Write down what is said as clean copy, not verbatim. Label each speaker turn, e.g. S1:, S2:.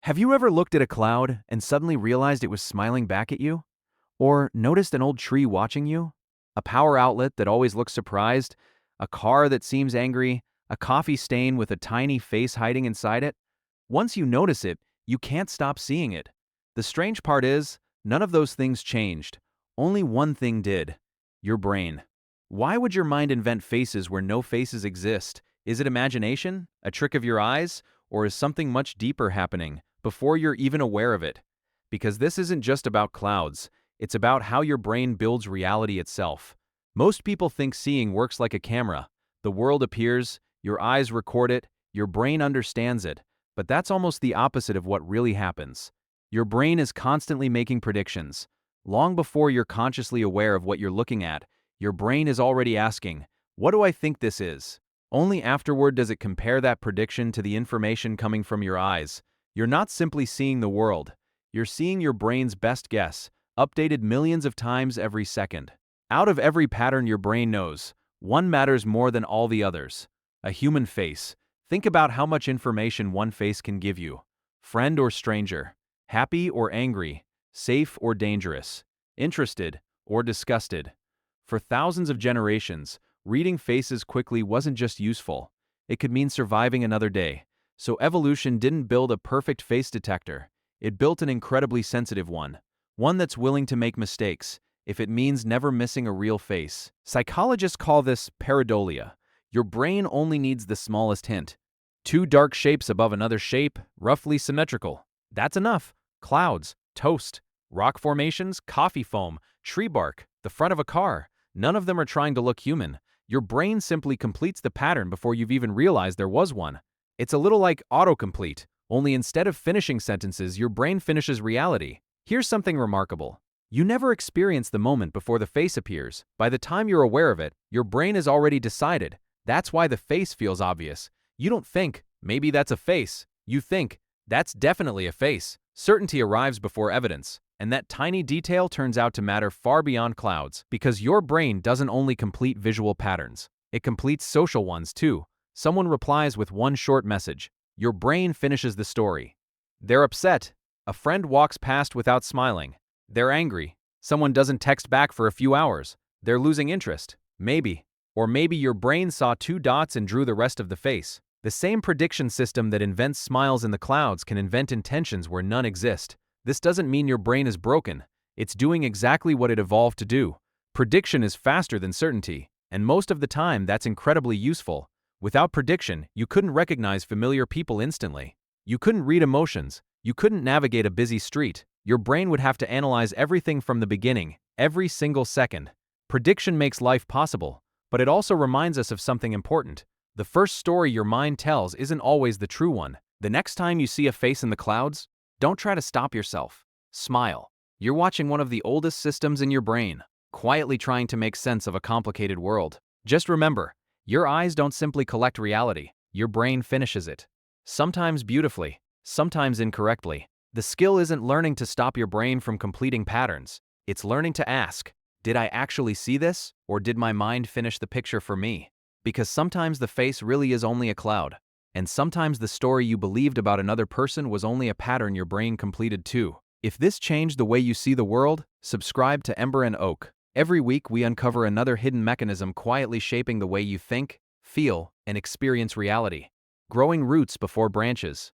S1: Have you ever looked at a cloud and suddenly realized it was smiling back at you? Or noticed an old tree watching you? A power outlet that always looks surprised? A car that seems angry? A coffee stain with a tiny face hiding inside it? Once you notice it, you can't stop seeing it. The strange part is, none of those things changed. Only one thing did: your brain. Why would your mind invent faces where no faces exist? Is it imagination? A trick of your eyes? Or is something much deeper happening before you're even aware of it? Because this isn't just about clouds, it's about how your brain builds reality itself. Most people think seeing works like a camera. The world appears, your eyes record it, your brain understands it, but that's almost the opposite of what really happens. Your brain is constantly making predictions. Long before you're consciously aware of what you're looking at, your brain is already asking, "What do I think this is?" Only afterward does it compare that prediction to the information coming from your eyes. You're not simply seeing the world. You're seeing your brain's best guess, updated millions of times every second. Out of every pattern your brain knows, one matters more than all the others: a human face. Think about how much information one face can give you. Friend or stranger, happy or angry, safe or dangerous, interested or disgusted. For thousands of generations, reading faces quickly wasn't just useful, it could mean surviving another day. So evolution didn't build a perfect face detector, it built an incredibly sensitive one that's willing to make mistakes, if it means never missing a real face. Psychologists call this pareidolia. Your brain only needs the smallest hint. Two dark shapes above another shape, roughly symmetrical. That's enough. Clouds, toast, rock formations, coffee foam, tree bark, the front of a car. None of them are trying to look human. Your brain simply completes the pattern before you've even realized there was one. It's a little like autocomplete, only instead of finishing sentences, your brain finishes reality. Here's something remarkable. You never experience the moment before the face appears. By the time you're aware of it, your brain has already decided. That's why the face feels obvious. You don't think, "Maybe that's a face." You think, "That's definitely a face." Certainty arrives before evidence, and that tiny detail turns out to matter far beyond clouds, because your brain doesn't only complete visual patterns, it completes social ones too. Someone replies with one short message. Your brain finishes the story. They're upset. A friend walks past without smiling. They're angry. Someone doesn't text back for a few hours. They're losing interest. Maybe. Or maybe your brain saw two dots and drew the rest of the face. The same prediction system that invents smiles in the clouds can invent intentions where none exist. This doesn't mean your brain is broken. It's doing exactly what it evolved to do. Prediction is faster than certainty, and most of the time that's incredibly useful. Without prediction, you couldn't recognize familiar people instantly. You couldn't read emotions. You couldn't navigate a busy street. Your brain would have to analyze everything from the beginning, every single second. Prediction makes life possible, but it also reminds us of something important. The first story your mind tells isn't always the true one. The next time you see a face in the clouds, don't try to stop yourself. Smile. You're watching one of the oldest systems in your brain, quietly trying to make sense of a complicated world. Just remember, your eyes don't simply collect reality, your brain finishes it. Sometimes beautifully, sometimes incorrectly. The skill isn't learning to stop your brain from completing patterns. It's learning to ask, "Did I actually see this, or did my mind finish the picture for me?" Because sometimes the face really is only a cloud, and sometimes the story you believed about another person was only a pattern your brain completed too. If this changed the way you see the world, subscribe to Ember and Oak. Every week we uncover another hidden mechanism quietly shaping the way you think, feel, and experience reality. Growing roots before branches.